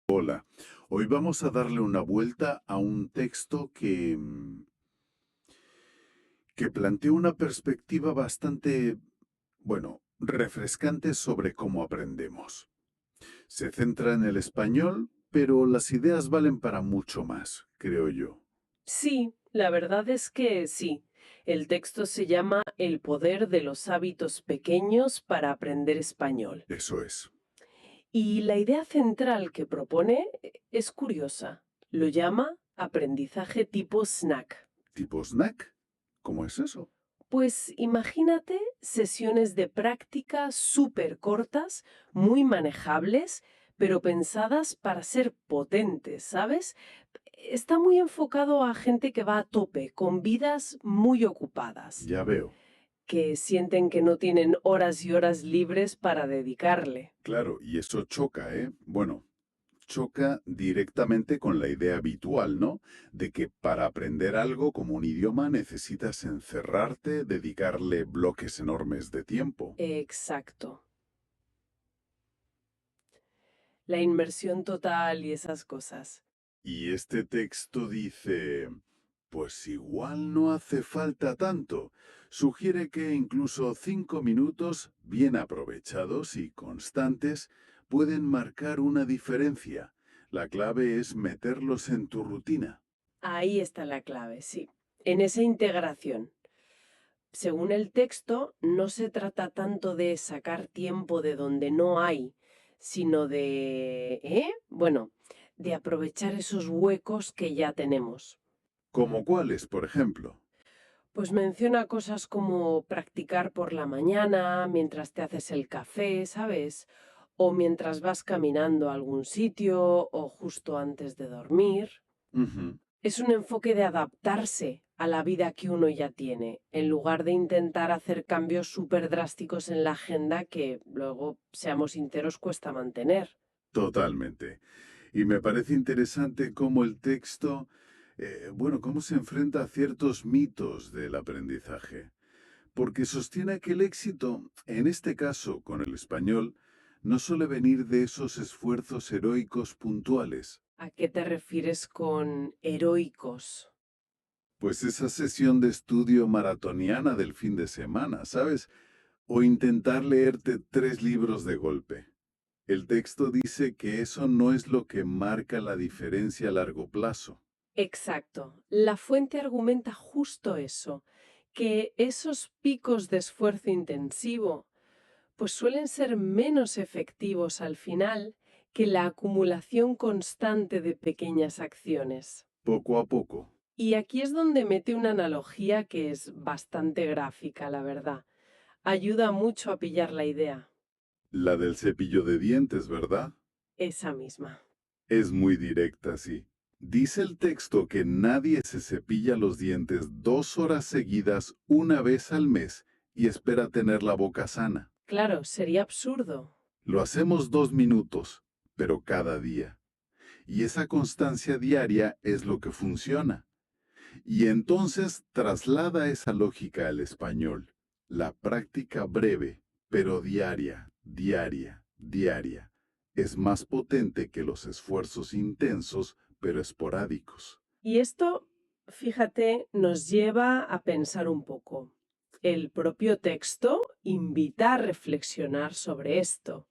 Hola, hoy vamos a darle una vuelta a un texto que plantea una perspectiva bastante, bueno, refrescante sobre cómo aprendemos. Se centra en el español, pero las ideas valen para mucho más, creo yo. Sí, la verdad es que sí. El texto se llama El poder de los hábitos pequeños para aprender español. Eso es. Y la idea central que propone es curiosa. Lo llama aprendizaje tipo snack. ¿Tipo snack? ¿Cómo es eso? Pues imagínate sesiones de práctica súper cortas, muy manejables, pero pensadas para ser potentes, ¿sabes? Está muy enfocado a gente que va a tope, con vidas muy ocupadas, Ya veo. que sienten que no tienen horas y horas libres para dedicarle. Claro, y eso choca, ¿eh? Bueno, choca directamente con la idea habitual, ¿no? De que para aprender algo como un idioma necesitas encerrarte, dedicarle bloques enormes de tiempo. Exacto. La inmersión total y esas cosas. Y este texto dice, pues igual no hace falta tanto. Sugiere que incluso 5 minutos, bien aprovechados y constantes, pueden marcar una diferencia. La clave es meterlos en tu rutina. Ahí está la clave, sí. En esa integración. Según el texto, no se trata tanto de sacar tiempo de donde no hay, sino bueno, de aprovechar esos huecos que ya tenemos. ¿Como cuáles, por ejemplo? Pues menciona cosas como practicar por la mañana, mientras te haces el café, ¿sabes? O mientras vas caminando a algún sitio o justo antes de dormir. Ujú. Es un enfoque de adaptarse a la vida que uno ya tiene, en lugar de intentar hacer cambios súper drásticos en la agenda que luego, seamos sinceros, cuesta mantener. Totalmente. Y me parece interesante cómo el texto, bueno, cómo se enfrenta a ciertos mitos del aprendizaje, porque sostiene que el éxito, en este caso con el español, no suele venir de esos esfuerzos heroicos puntuales, ¿A qué te refieres con heroicos? pues esa sesión de estudio maratoniana del fin de semana, ¿sabes? O intentar leerte 3 libros de golpe. El texto dice que eso no es lo que marca la diferencia a largo plazo. Exacto. La fuente argumenta justo eso, que esos picos de esfuerzo intensivo pues suelen ser menos efectivos al final que la acumulación constante de pequeñas acciones. Poco a poco. Y aquí es donde mete una analogía que es bastante gráfica, la verdad. Ayuda mucho a pillar la idea. La del cepillo de dientes, ¿verdad? Esa misma. Es muy directa, sí. Dice el texto que nadie se cepilla los dientes 2 horas seguidas una vez al mes y espera tener la boca sana. Claro, sería absurdo. Lo hacemos 2 minutos, pero cada día. Y esa constancia diaria es lo que funciona. Y entonces traslada esa lógica al español. La práctica breve, pero diaria, diaria, diaria, es más potente que los esfuerzos intensos, pero esporádicos. Y esto, fíjate, nos lleva a pensar un poco. El propio texto invita a reflexionar sobre esto,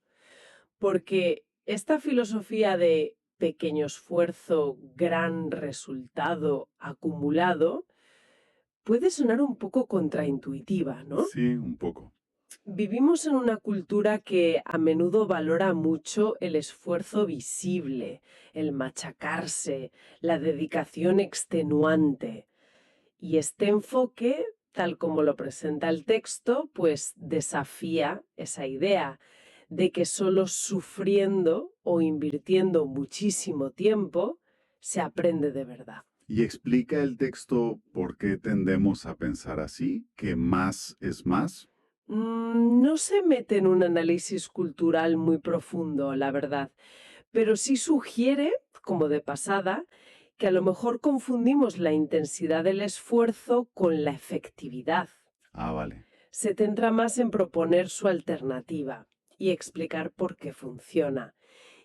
porque esta filosofía de pequeño esfuerzo, gran resultado acumulado, puede sonar un poco contraintuitiva, ¿no? Sí, un poco. Vivimos en una cultura que a menudo valora mucho el esfuerzo visible, el machacarse, la dedicación extenuante. Y este enfoque, tal como lo presenta el texto, pues desafía esa idea de que solo sufriendo o invirtiendo muchísimo tiempo se aprende de verdad. Y explica el texto por qué tendemos a pensar así, que más es más. No se mete en un análisis cultural muy profundo, la verdad, pero sí sugiere, como de pasada, que a lo mejor confundimos la intensidad del esfuerzo con la efectividad. Ah, vale. Se centra más en proponer su alternativa y explicar por qué funciona.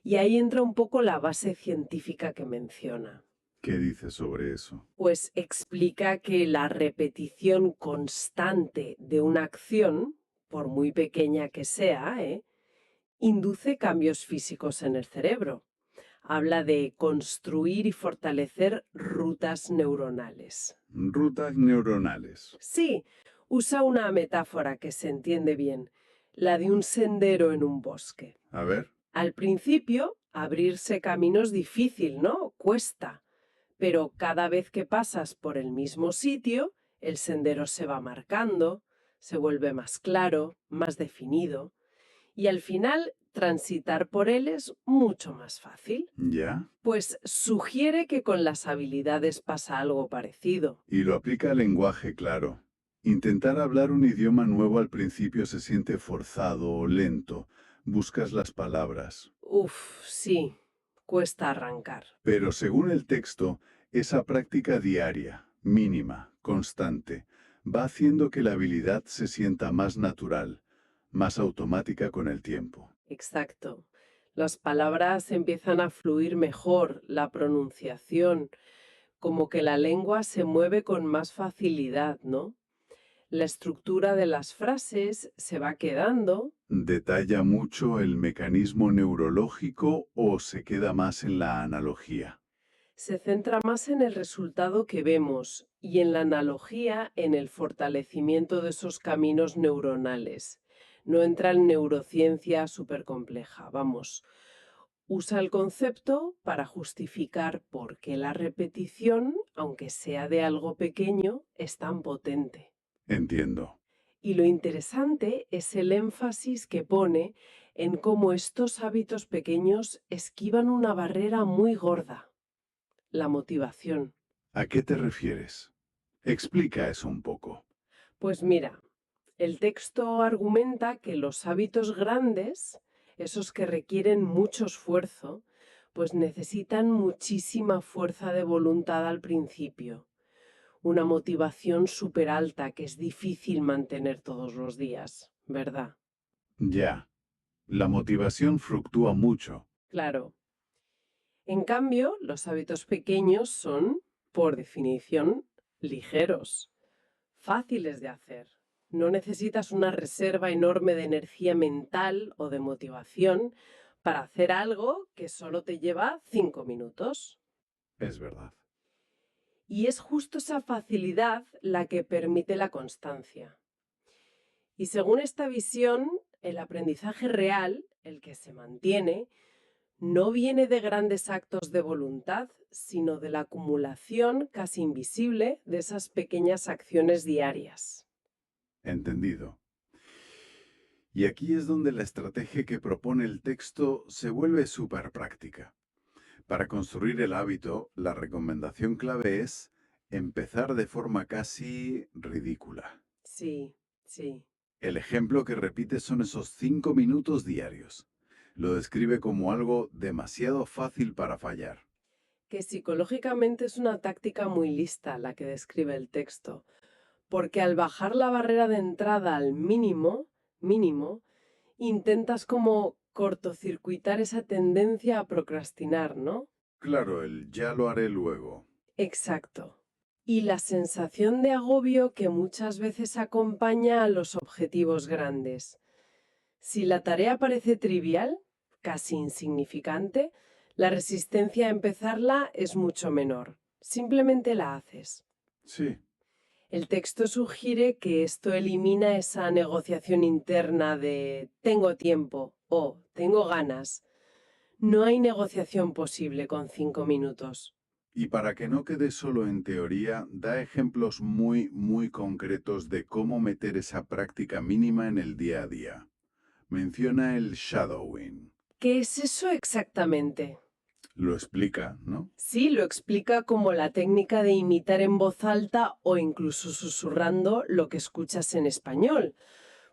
Y ahí entra un poco la base científica que menciona. ¿Qué dice sobre eso? Pues explica que la repetición constante de una acción, por muy pequeña que sea, induce cambios físicos en el cerebro. Habla de construir y fortalecer rutas neuronales. Rutas neuronales. Sí, usa una metáfora que se entiende bien, la de un sendero en un bosque. A ver. Al principio, abrirse camino es difícil, ¿no? Cuesta. Pero cada vez que pasas por el mismo sitio, el sendero se va marcando, se vuelve más claro, más definido, y al final transitar por él es mucho más fácil. ¿Ya? Pues sugiere que con las habilidades pasa algo parecido. Y lo aplica al lenguaje, claro. Intentar hablar un idioma nuevo al principio se siente forzado o lento. Buscas las palabras. Uf, sí, cuesta arrancar. Pero según el texto, esa práctica diaria, mínima, constante, va haciendo que la habilidad se sienta más natural, más automática con el tiempo. Exacto. Las palabras empiezan a fluir mejor, la pronunciación, como que la lengua se mueve con más facilidad, ¿no? La estructura de las frases se va quedando. ¿Detalla mucho el mecanismo neurológico o se queda más en la analogía? Se centra más en el resultado que vemos y en la analogía en el fortalecimiento de esos caminos neuronales. No entra en neurociencia súper compleja, vamos. Usa el concepto para justificar por qué la repetición, aunque sea de algo pequeño, es tan potente. Entiendo. Y lo interesante es el énfasis que pone en cómo estos hábitos pequeños esquivan una barrera muy gorda, la motivación. ¿A qué te refieres? Explica eso un poco. Pues mira, el texto argumenta que los hábitos grandes, esos que requieren mucho esfuerzo, pues necesitan muchísima fuerza de voluntad al principio, una motivación súper alta que es difícil mantener todos los días, ¿verdad? Ya. La motivación fluctúa mucho. Claro. En cambio, los hábitos pequeños son, por definición, ligeros, fáciles de hacer. No necesitas una reserva enorme de energía mental o de motivación para hacer algo que solo te lleva 5 minutos. Es verdad. Y es justo esa facilidad la que permite la constancia. Y según esta visión, el aprendizaje real, el que se mantiene, no viene de grandes actos de voluntad, sino de la acumulación casi invisible de esas pequeñas acciones diarias. Entendido. Y aquí es donde la estrategia que propone el texto se vuelve súper práctica. Para construir el hábito, la recomendación clave es empezar de forma casi ridícula. Sí, sí. El ejemplo que repite son esos 5 minutos diarios. Lo describe como algo demasiado fácil para fallar. Que psicológicamente es una táctica muy lista la que describe el texto, porque al bajar la barrera de entrada al mínimo, intentas como cortocircuitar esa tendencia a procrastinar, ¿no? Claro, el ya lo haré luego. Exacto. Y la sensación de agobio que muchas veces acompaña a los objetivos grandes. Si la tarea parece trivial, casi insignificante, la resistencia a empezarla es mucho menor. Simplemente la haces. Sí, El texto sugiere que esto elimina esa negociación interna de tengo tiempo o tengo ganas. No hay negociación posible con 5 minutos. y para que no quede solo en teoría, da ejemplos muy concretos de cómo meter esa práctica mínima en el día a día. Menciona el shadowing. ¿Qué es eso exactamente? Lo explica, ¿no? Sí, lo explica como la técnica de imitar en voz alta o incluso susurrando lo que escuchas en español.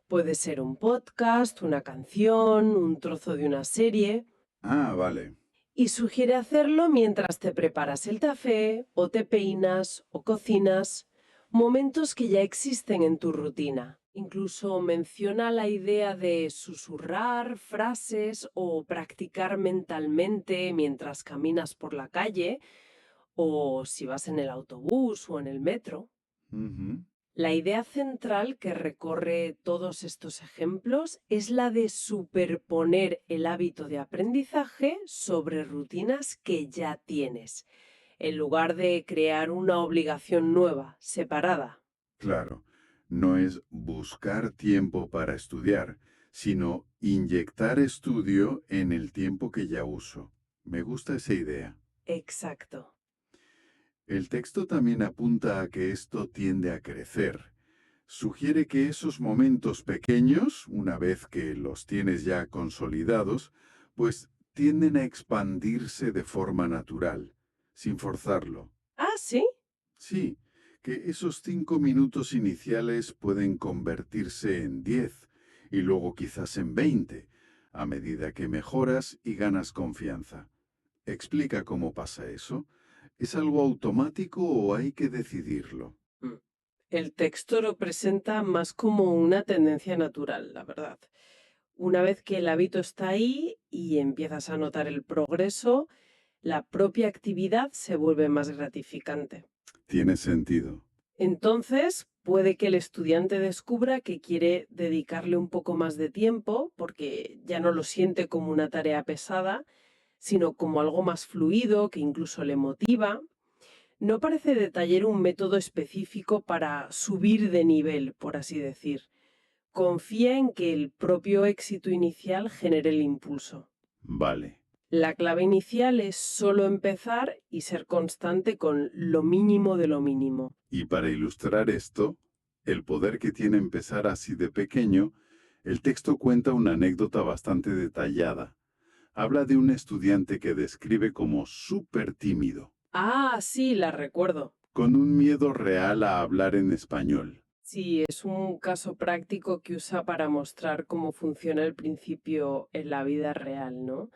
Puede ser un podcast, una canción, un trozo de una serie. Ah, vale. Y sugiere hacerlo mientras te preparas el café, o te peinas, o cocinas, momentos que ya existen en tu rutina. Incluso menciona la idea de susurrar frases o practicar mentalmente mientras caminas por la calle o si vas en el autobús o en el metro. Ujú. La idea central que recorre todos estos ejemplos es la de superponer el hábito de aprendizaje sobre rutinas que ya tienes, en lugar de crear una obligación nueva, separada. Claro, no es buscar tiempo para estudiar, sino inyectar estudio en el tiempo que ya uso. Me gusta esa idea. Exacto. El texto también apunta a que esto tiende a crecer. Sugiere que esos momentos pequeños, una vez que los tienes ya consolidados, pues tienden a expandirse de forma natural, sin forzarlo. Ah, sí. Sí, que esos 5 minutos iniciales pueden convertirse en 10 y luego quizás en 20, a medida que mejoras y ganas confianza. Explica cómo pasa eso. ¿Es algo automático o hay que decidirlo? Mm. El texto lo presenta más como una tendencia natural, la verdad. Una vez que el hábito está ahí y empiezas a notar el progreso, la propia actividad se vuelve más gratificante. Tiene sentido. Entonces, puede que el estudiante descubra que quiere dedicarle un poco más de tiempo porque ya no lo siente como una tarea pesada, sino como algo más fluido, que incluso le motiva. No parece detallar un método específico para subir de nivel, por así decir. Confía en que el propio éxito inicial genere el impulso. Vale. La clave inicial es solo empezar y ser constante con lo mínimo de lo mínimo. Y para ilustrar esto, el poder que tiene empezar así de pequeño, el texto cuenta una anécdota bastante detallada. Habla de un estudiante que describe como súper tímido, Ah, sí, la recuerdo. con un miedo real a hablar en español. Sí, es un caso práctico que usa para mostrar cómo funciona el principio en la vida real, ¿no?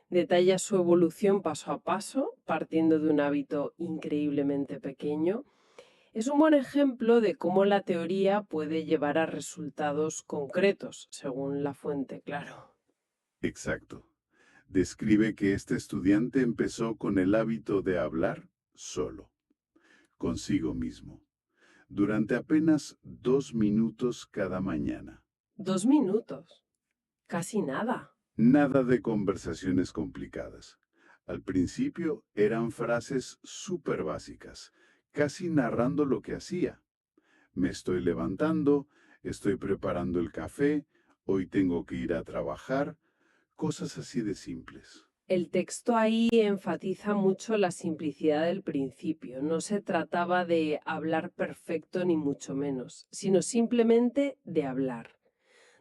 Detalla su evolución paso a paso, partiendo de un hábito increíblemente pequeño. Es un buen ejemplo de cómo la teoría puede llevar a resultados concretos, según la fuente, claro. Exacto. Describe que este estudiante empezó con el hábito de hablar solo, consigo mismo, durante apenas 2 minutos cada mañana. 2 minutos, casi nada. Nada de conversaciones complicadas. Al principio eran frases súper básicas, casi narrando lo que hacía. Me estoy levantando, estoy preparando el café, hoy tengo que ir a trabajar, cosas así de simples. El texto ahí enfatiza mucho la simplicidad del principio. No se trataba de hablar perfecto ni mucho menos, sino simplemente de hablar,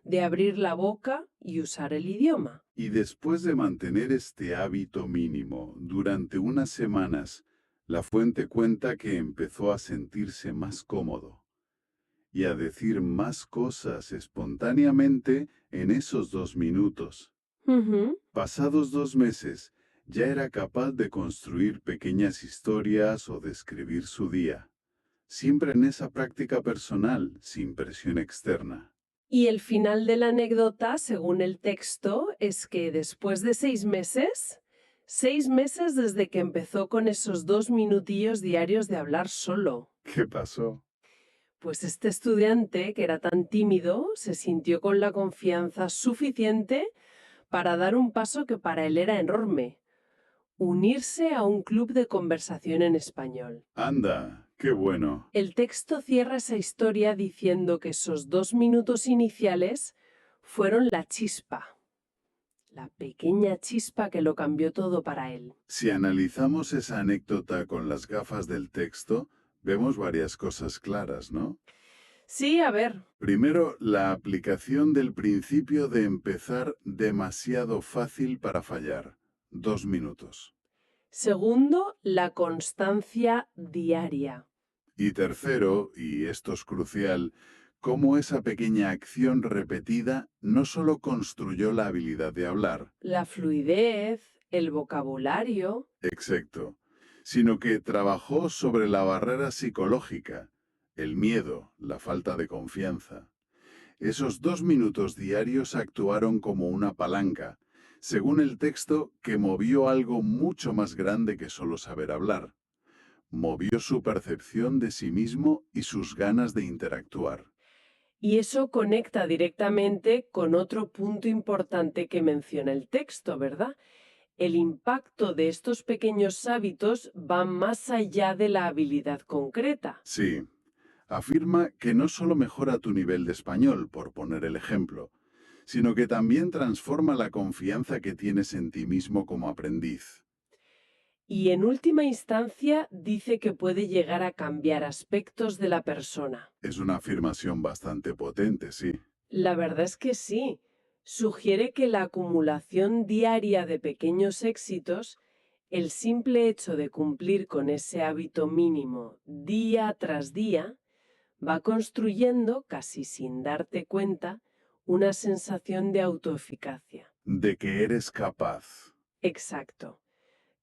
de abrir la boca y usar el idioma. Y después de mantener este hábito mínimo durante unas semanas, la fuente cuenta que empezó a sentirse más cómodo y a decir más cosas espontáneamente en esos 2 minutos. Ujú. Pasados 2 meses, ya era capaz de construir pequeñas historias o de escribir su día, siempre en esa práctica personal, sin presión externa. Y el final de la anécdota, según el texto, es que después de 6 meses, 6 meses desde que empezó con esos 2 minutillos diarios de hablar solo, ¿Qué pasó? pues este estudiante, que era tan tímido, se sintió con la confianza suficiente para dar un paso que para él era enorme: unirse a un club de conversación en español. Anda, qué bueno. El texto cierra esa historia diciendo que esos 2 minutos iniciales fueron la pequeña chispa que lo cambió todo para él. Si analizamos esa anécdota con las gafas del texto, vemos varias cosas claras, ¿no? Sí, a ver. Primero, la aplicación del principio de empezar demasiado fácil para fallar. 2 minutos. Segundo, la constancia diaria. Y tercero, y esto es crucial, cómo esa pequeña acción repetida no solo construyó la habilidad de hablar, La fluidez, el vocabulario. exacto, sino que trabajó sobre la barrera psicológica, el miedo, la falta de confianza. Esos 2 minutos diarios actuaron como una palanca, según el texto, que movió algo mucho más grande que solo saber hablar. Movió su percepción de sí mismo y sus ganas de interactuar. Y eso conecta directamente con otro punto importante que menciona el texto, ¿verdad? El impacto de estos pequeños hábitos va más allá de la habilidad concreta. Sí, afirma que no solo mejora tu nivel de español, por poner el ejemplo, sino que también transforma la confianza que tienes en ti mismo como aprendiz. Y en última instancia dice que puede llegar a cambiar aspectos de la persona. Es una afirmación bastante potente, sí. La verdad es que sí. Sugiere que la acumulación diaria de pequeños éxitos, el simple hecho de cumplir con ese hábito mínimo día tras día, va construyendo, casi sin darte cuenta, una sensación de autoeficacia. De que eres capaz. Exacto.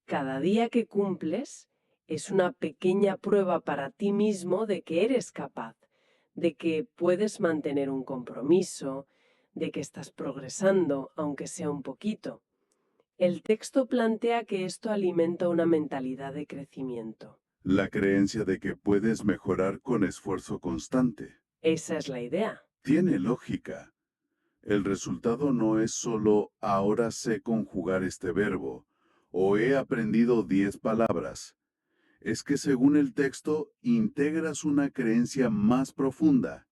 Cada día que cumples es una pequeña prueba para ti mismo de que eres capaz, de que puedes mantener un compromiso, de que estás progresando, aunque sea un poquito. El texto plantea que esto alimenta una mentalidad de crecimiento. La creencia de que puedes mejorar con esfuerzo constante. Esa es la idea. Tiene lógica. El resultado no es solo ahora sé conjugar este verbo o he aprendido 10 palabras. Es que según el texto integras una creencia más profunda.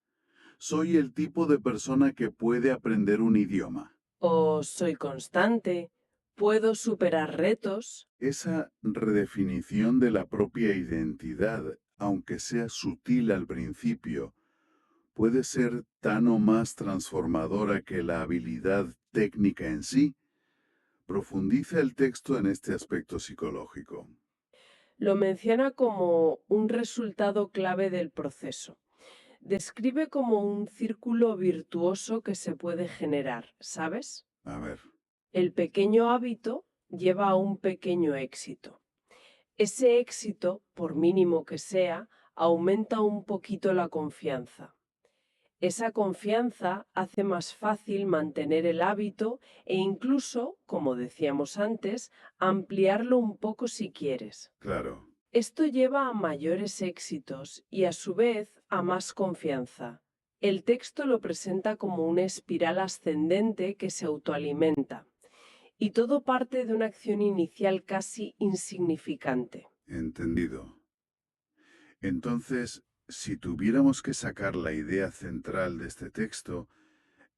Soy el tipo de persona que puede aprender un idioma. O soy constante, puedo superar retos. Esa redefinición de la propia identidad, aunque sea sutil al principio, puede ser tan o más transformadora que la habilidad técnica en sí. Profundiza el texto en este aspecto psicológico. Lo menciona como un resultado clave del proceso. Describe como un círculo virtuoso que se puede generar, ¿sabes? A ver, El pequeño hábito lleva a un pequeño éxito. Ese éxito, por mínimo que sea, aumenta un poquito la confianza. Esa confianza hace más fácil mantener el hábito e incluso, como decíamos antes, ampliarlo un poco si quieres. claro. Esto lleva a mayores éxitos y a su vez a más confianza. El texto lo presenta como una espiral ascendente que se autoalimenta y todo parte de una acción inicial casi insignificante. Entendido. Entonces, si tuviéramos que sacar la idea central de este texto,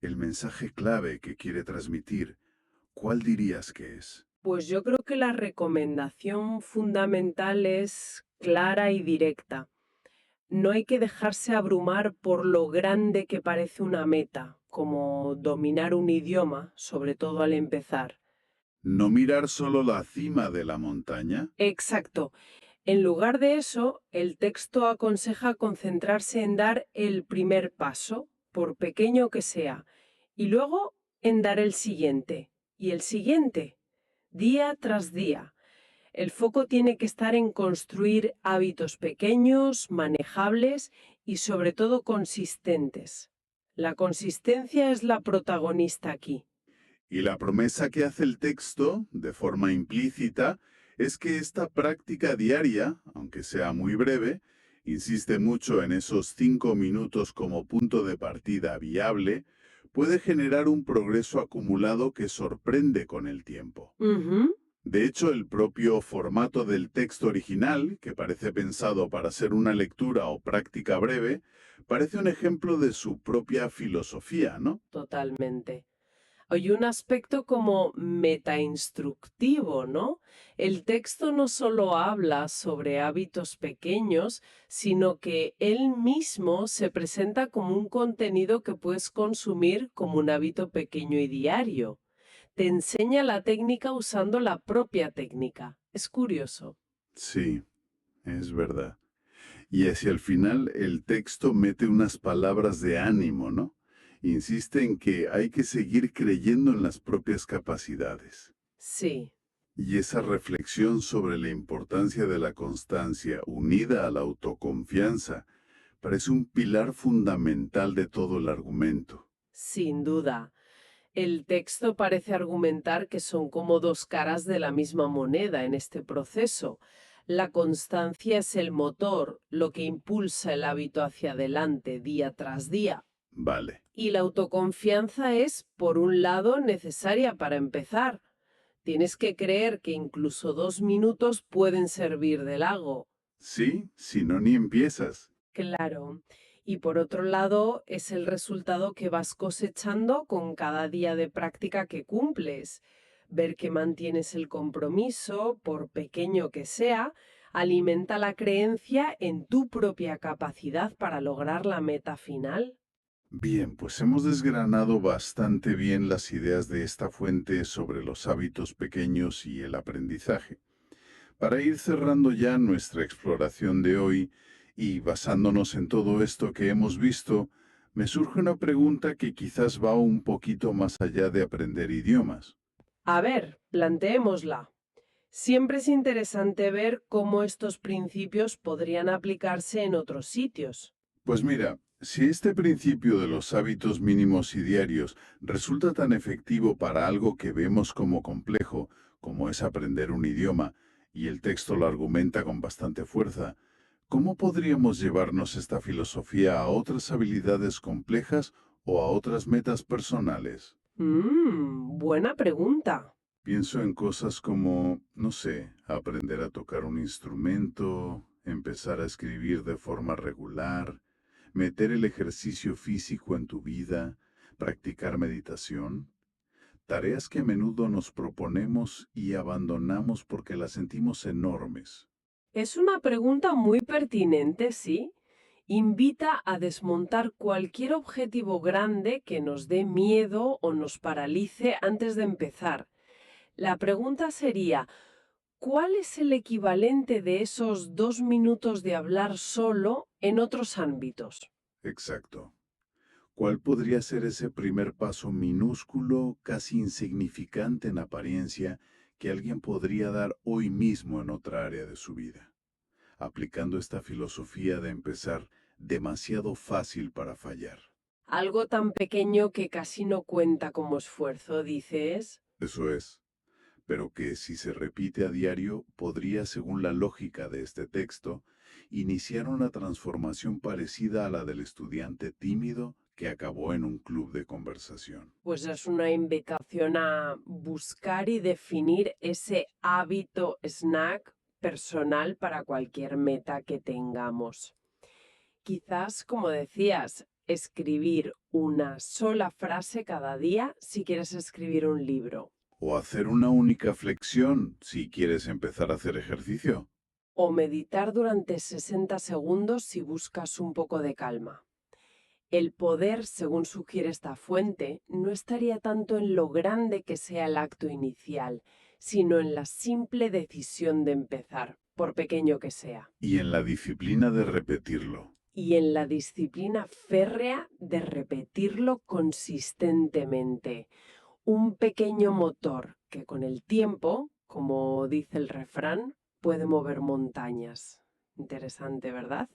el mensaje clave que quiere transmitir, ¿cuál dirías que es? Pues yo creo que la recomendación fundamental es clara y directa. No hay que dejarse abrumar por lo grande que parece una meta, como dominar un idioma, sobre todo al empezar. No mirar solo la cima de la montaña. Exacto. En lugar de eso, el texto aconseja concentrarse en dar el primer paso, por pequeño que sea, y luego en dar el siguiente, y el siguiente, día tras día. El foco tiene que estar en construir hábitos pequeños, manejables y sobre todo consistentes. La consistencia es la protagonista aquí. Y la promesa que hace el texto, de forma implícita, es que esta práctica diaria, aunque sea muy breve, insiste mucho en esos 5 minutos como punto de partida viable, puede generar un progreso acumulado que sorprende con el tiempo. Ujú. De hecho, el propio formato del texto original, que parece pensado para ser una lectura o práctica breve, parece un ejemplo de su propia filosofía, ¿no? Totalmente. Hay un aspecto como metainstructivo, ¿no? El texto no solo habla sobre hábitos pequeños, sino que él mismo se presenta como un contenido que puedes consumir como un hábito pequeño y diario. Te enseña la técnica usando la propia técnica. Es curioso. Sí, es verdad. Y hacia el final el texto mete unas palabras de ánimo, ¿no? Insiste en que hay que seguir creyendo en las propias capacidades. Sí, Y esa reflexión sobre la importancia de la constancia unida a la autoconfianza Parece un pilar fundamental de todo el argumento. Sin duda. El texto parece argumentar que son como dos caras de la misma moneda en este proceso. La constancia es el motor, lo que impulsa el hábito hacia adelante día tras día. Vale. Y la autoconfianza es, por un lado, necesaria para empezar. Tienes que creer que incluso 2 minutos pueden servir de lago. Sí, si no ni empiezas. Claro. Y por otro lado, es el resultado que vas cosechando con cada día de práctica que cumples. Ver que mantienes el compromiso, por pequeño que sea, alimenta la creencia en tu propia capacidad para lograr la meta final. Bien, pues hemos desgranado bastante bien las ideas de esta fuente sobre los hábitos pequeños y el aprendizaje. Para ir cerrando ya nuestra exploración de hoy y basándonos en todo esto que hemos visto, me surge una pregunta que quizás va un poquito más allá de aprender idiomas. A ver, planteémosla. Siempre es interesante ver cómo estos principios podrían aplicarse en otros sitios. Pues mira, si este principio de los hábitos mínimos y diarios resulta tan efectivo para algo que vemos como complejo, como es aprender un idioma, y el texto lo argumenta con bastante fuerza, ¿cómo podríamos llevarnos esta filosofía a otras habilidades complejas o a otras metas personales? Buena pregunta. Pienso en cosas como, no sé, aprender a tocar un instrumento, empezar a escribir de forma regular, meter el ejercicio físico en tu vida, practicar meditación. Tareas que a menudo nos proponemos y abandonamos porque las sentimos enormes. Es una pregunta muy pertinente, sí. Invita a desmontar cualquier objetivo grande que nos dé miedo o nos paralice antes de empezar. La pregunta sería, ¿cuál es el equivalente de esos 2 minutos de hablar solo en otros ámbitos? Exacto. ¿Cuál podría ser ese primer paso minúsculo, casi insignificante en apariencia, que alguien podría dar hoy mismo en otra área de su vida? Aplicando esta filosofía de empezar demasiado fácil para fallar. Algo tan pequeño que casi no cuenta como esfuerzo, dices. Eso es, pero que si se repite a diario, podría, según la lógica de este texto, iniciar una transformación parecida a la del estudiante tímido que acabó en un club de conversación. Pues es una invitación a buscar y definir ese hábito snack personal para cualquier meta que tengamos. Quizás, como decías, escribir una sola frase cada día si quieres escribir un libro. O hacer una única flexión si quieres empezar a hacer ejercicio. O meditar durante 60 segundos si buscas un poco de calma. El poder, según sugiere esta fuente, no estaría tanto en lo grande que sea el acto inicial, sino en la simple decisión de empezar, por pequeño que sea, Y en la disciplina de repetirlo. y en la disciplina férrea de repetirlo consistentemente. Un pequeño motor que con el tiempo, como dice el refrán, puede mover montañas. Interesante, ¿verdad?